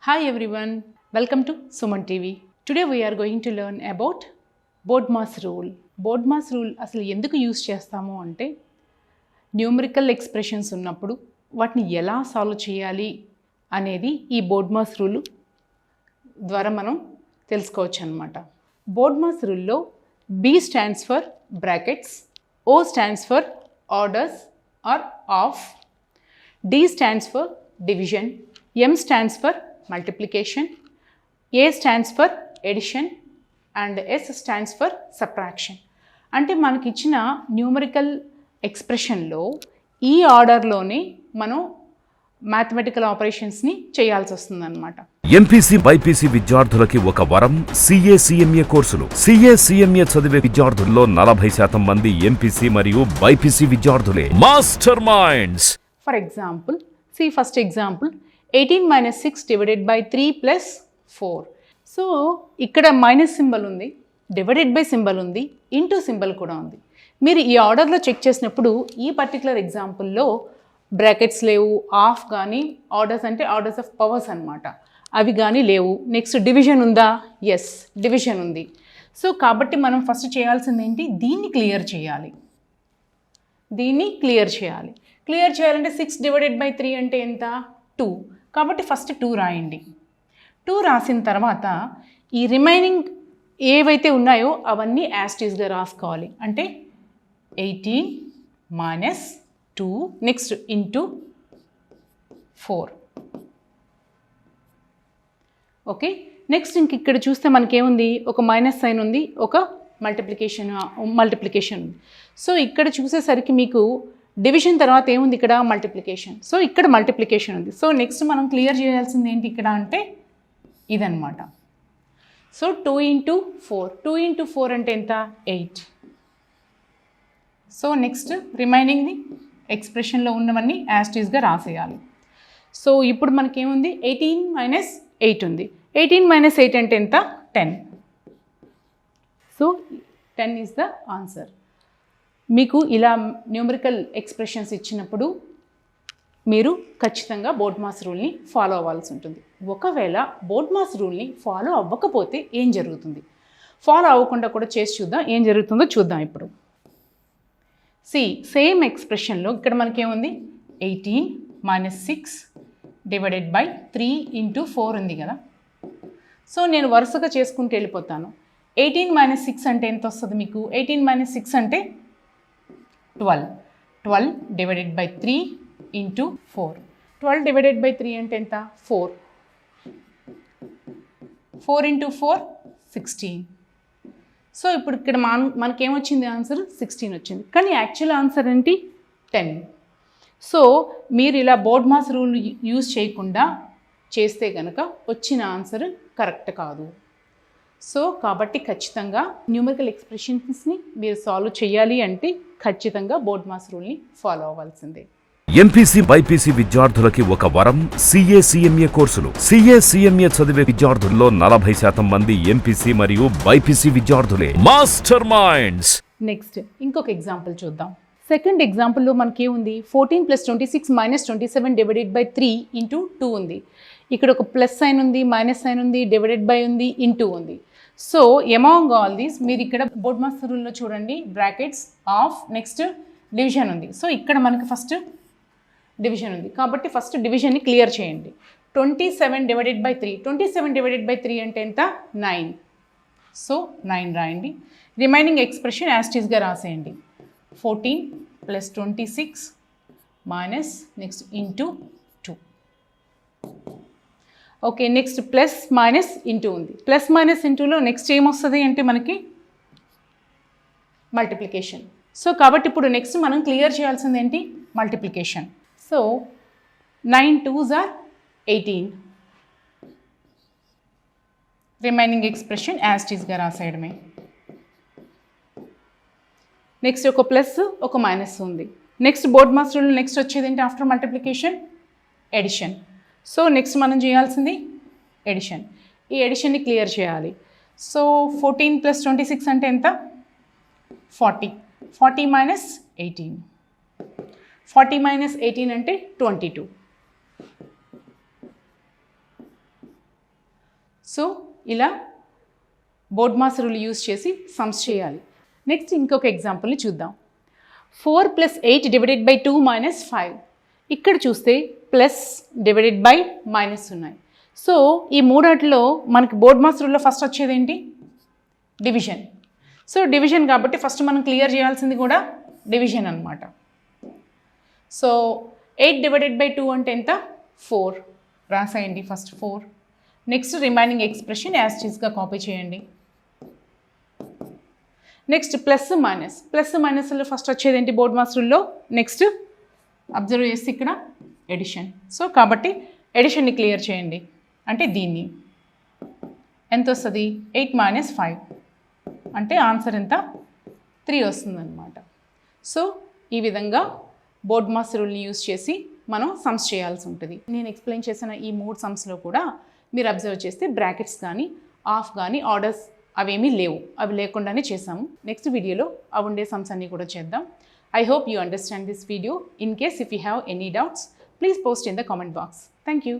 Hi everyone, welcome to Suman TV. Today we are going to learn about BODMAS rule. BODMAS rule అసలు ఎందుకు use చేస్తాము అంటే numerical expressions ఉన్నప్పుడు వాటిని ఎలా సాల్వ్ చేయాలి అనేది ఈ BODMAS రూల్ ద్వారా మనం తెలుసుకోవచ్చు అన్నమాట. BODMAS రూల్లో B stands for brackets, O stands for orders or of, D stands for division, M stands for multiplication, A stands for addition and S stands for subtraction. అంటే మనకి ఇచ్చిన న్యూమరికల్ ఎక్స్ప్రెషన్లో ఈ ఆర్డర్లోనే మనం mathematical ఆపరేషన్స్ని చేయాల్సి వస్తుందన్నమాట. ఎంపీసీ బైపీసీ విద్యార్థులకి ఒక వరం సిఏ కోర్సులు. సిఏ చదివే విద్యార్థుల్లో 40% మంది ఎంపీసీ మరియు బైపీసీ విద్యార్థులే master minds. For example, first example 18 minus 6 divided by 3 plus 4. So ఇక్కడ మైనస్ సింబల్ ఉంది, డివైడెడ్ బై సింబల్ ఉంది, ఇంటూ సింబల్ కూడా ఉంది. మీరు ఈ ఆర్డర్లో చెక్ చేసినప్పుడు ఈ పర్టికులర్ ఎగ్జాంపుల్లో బ్రాకెట్స్ లేవు, ఆఫ్ కానీ, ఆర్డర్స్ అంటే ఆర్డర్స్ ఆఫ్ పవర్స్ అనమాట, అవి కానీ లేవు. నెక్స్ట్ డివిజన్ ఉందా? ఎస్, డివిజన్ ఉంది. సో కాబట్టి మనం ఫస్ట్ చేయాల్సింది ఏంటి, దీన్ని క్లియర్ చేయాలి. క్లియర్ చేయాలంటే 6 divided by 3 అంటే ఎంత? 2. కాబట్టి ఫస్ట్ 2 రాయండి. 2 రాసిన తర్వాత ఈ రిమైనింగ్ ఏవైతే ఉన్నాయో అవన్నీ యాస్టీస్గా రాసుకోవాలి. అంటే 18 minus 2 next into 4. Okay, next ఇంక ఇక్కడ చూస్తే మనకేముంది, ఒక మైనస్ సైన్ ఉంది, ఒక మల్టిప్లికేషన్ ఉంది. సో ఇక్కడ చూసేసరికి మీకు డివిజన్ తర్వాత ఏముంది, ఇక్కడ మల్టిప్లికేషన్. సో ఇక్కడ మల్టిప్లికేషన్ ఉంది. సో నెక్స్ట్ మనం క్లియర్ చేయాల్సింది ఏంటి ఇక్కడ అంటే ఇదన్నమాట. సో 2 into 4, 2 into 4 అంటే ఎంత? 8. సో నెక్స్ట్ రిమైనింగ్ది ఎక్స్ప్రెషన్లో ఉన్నవన్నీ యాస్టీస్గా రాసేయాలి. సో ఇప్పుడు మనకేముంది, 18 minus 8 ఉంది. 18 minus 8 అంటే ఎంత? 10. So 10 is the answer. మీకు ఇలా న్యూమరికల్ ఎక్స్ప్రెషన్స్ ఇచ్చినప్పుడు మీరు ఖచ్చితంగా BODMAS రూల్ని ఫాలో అవ్వాల్సి ఉంటుంది. ఒకవేళ BODMAS రూల్ని ఫాలో అవ్వకపోతే ఏం జరుగుతుంది, ఫాలో అవ్వకుండా కూడా చేసి చూద్దాం, ఏం జరుగుతుందో చూద్దాం ఇప్పుడు. సేమ్ ఎక్స్ప్రెషన్లో ఇక్కడ మనకేముంది, 18 minus 6 divided by 3 into 4 ఉంది కదా. సో నేను వరుసగా చేసుకుంటూ వెళ్ళిపోతాను. 18 minus 6 అంటే ఎంత వస్తుంది మీకు? 18 minus 6 అంటే 12 divided by 3 into 4. 12 divided by 3 అంటే ఎంత? 4. 4 into 4 16. సో ఇప్పుడు ఇక్కడ మనకేమొచ్చింది ఆన్సర్? 16 వచ్చింది. కానీ యాక్చువల్ ఆన్సర్ ఏంటి? 10. సో మీరు ఇలా BODMAS రూల్ యూజ్ చేయకుండా చేస్తే కనుక వచ్చిన ఆన్సర్ కరెక్ట్ కాదు. సో కాబట్టి ఖచ్చితంగా న్యూమరికల్ ఎక్స్ప్రెషన్స్ని మీరు సాల్వ్ చేయాలి అంటే ఖచ్చితంగా BODMAS రూల్ని ఫాలో అవ్వాల్సిందే. ఎంపీసీ బైపీసీ విద్యార్థులకి ఒక వరం సిఏ కోర్సులు. సిఏ చదివే విద్యార్థుల్లో 40% మంది ఎంపీసీ మరియు బైపీసీ విద్యార్థులే మాస్టర్ మైండ్స్. నెక్స్ట్ ఇంకొక ఎగ్జాంపుల్ చూద్దాం. సెకండ్ ఎగ్జాంపుల్లో మనకేముంది, 14 + 26 - 27 divided by 3 into 2 ఉంది. ఇక్కడ ఒక ప్లస్ సైన్ ఉంది, మైనస్ సైన్ ఉంది, డివైడెడ్ బై ఉంది, ఇంటూ ఉంది. సో ఎమాంగ్ ఆల్ దీస్ మీరు ఇక్కడ BODMAS రూల్లో చూడండి, బ్రాకెట్స్, ఆఫ్, నెక్స్ట్ డివిజన్ ఉంది. సో ఇక్కడ మనకి ఫస్ట్ డివిజన్ ఉంది కాబట్టి ఫస్ట్ డివిజన్ని క్లియర్ చేయండి. 27 divided by 3, 27 divided by 3 అంటే ఎంత? 9. సో 9 రాయండి. రిమైనింగ్ ఎక్స్ప్రెషన్ యాస్టీస్గా రాసేయండి. 14 + 26 minus next into 2. Okay, next plus minus into ఉంది. ప్లస్ మైనస్ ఇంటూలో నెక్స్ట్ ఏమొస్తుంది అంటే మనకి మల్టిప్లికేషన్. సో కాబట్టి ఇప్పుడు నెక్స్ట్ మనం క్లియర్ చేయాల్సింది ఏంటి? Multiplication. So 9 2s are 18. Remaining expression యాస్టీస్గా రాసేయడమే. నెక్స్ట్ ఒక ప్లస్ ఒక మైనస్ ఉంది. నెక్స్ట్ BODMAS రూల్ నెక్స్ట్ వచ్చేది ఏంటి after multiplication? Addition. So next మనం చేయాల్సింది ఎడిషన్. ఈ ఎడిషన్ని క్లియర్ చేయాలి. సో 14 + 26 అంటే ఎంత? 40. 40 minus 18. 40 minus 18 అంటే 22. సో ఇలా బోర్డ్మాస్ రూల్ యూస్ చేసి సమ్స్ చేయాలి. నెక్స్ట్ ఇంకొక ఎగ్జాంపుల్ని చూద్దాం. 4 + 8 డివైడెడ్ బై 2 - 5. ఇక్కడ చూస్తే ప్లస్ డివైడెడ్ బై మైనస్ ఉన్నాయి. సో ఈ మూడాటిలో మనకి బోర్డ్మాస్ రూల్లో ఫస్ట్ వచ్చేది ఏంటి? డివిజన్. సో డివిజన్ కాబట్టి ఫస్ట్ మనం క్లియర్ చేయాల్సింది కూడా డివిజన్ అనమాట. సో 8 డివైడెడ్ బై 2 అంటే ఎంత? 4 రాసేయండి first 4. Next remaining expression as టీజ్గా కాపీ చేయండి. నెక్స్ట్ ప్లస్ మైనస్లో ఫస్ట్ వచ్చేది ఏంటి బోర్డ్మాస్ రూల్లో? నెక్స్ట్ అబ్జర్వ్ చేస్తే ఇక్కడ ఎడిషన్. సో కాబట్టి ఎడిషన్ని క్లియర్ చేయండి. అంటే దీన్ని ఎంత వస్తుంది? 8 - 5 అంటే ఆన్సర్ ఎంత? 3 వస్తుందన్నమాట. సో ఈ విధంగా బోర్డ్మాస్ రూల్ని యూస్ చేసి మనం సమ్స్ చేయాల్సి ఉంటుంది. నేను ఎక్స్ప్లెయిన్ చేసిన ఈ 3 సమ్స్లో కూడా మీరు అబ్జర్వ్ చేస్తే బ్రాకెట్స్ కానీ ఆఫ్ కానీ ఆర్డర్స్ అవేమీ లేవు. అవి లేకుండానే చేసాము. నెక్స్ట్ వీడియోలో అవి ఉండే సమ్స్ అన్నీ కూడా చేద్దాం. I hope you understand this video. In case if you have any doubts, please post in the comment box. Thank you.